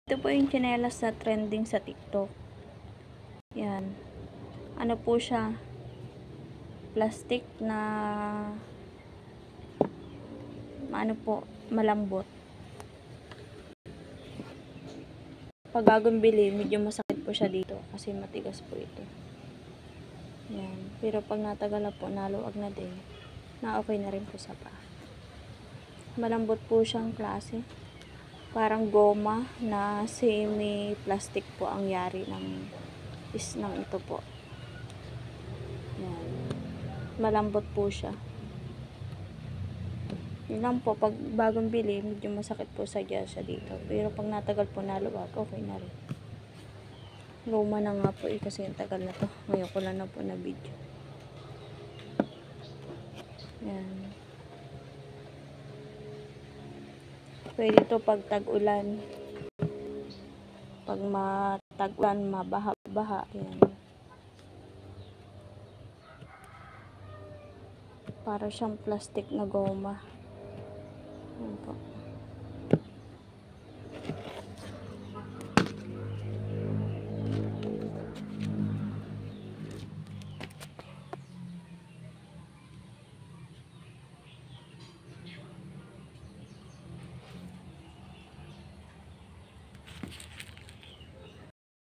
Ito po yung tsinelas na trending sa TikTok. Yan. Ano po siya? Plastic na ano po, malambot. Pag bagong bili, medyo masakit po siya dito kasi matigas po ito. Yan. Pero pag natagal na po, naluwag na din. Na okay na rin po sa paa. Malambot po siyang klase. Parang goma na semi-plastic po ang yari ng ito po. Yan. Malambot po siya. Yun lang po, pag bagong bili, medyo masakit po sa dito. Pero pag natagal po naluwag, okay na rin. Luma na nga po kasi yung tagal na to. Ngayon ko lang na po na video. Yan. Pwede to pag tag-ulan. Pag matag-ulan, mabaha-baha. Yan. Para siyang plastic na goma.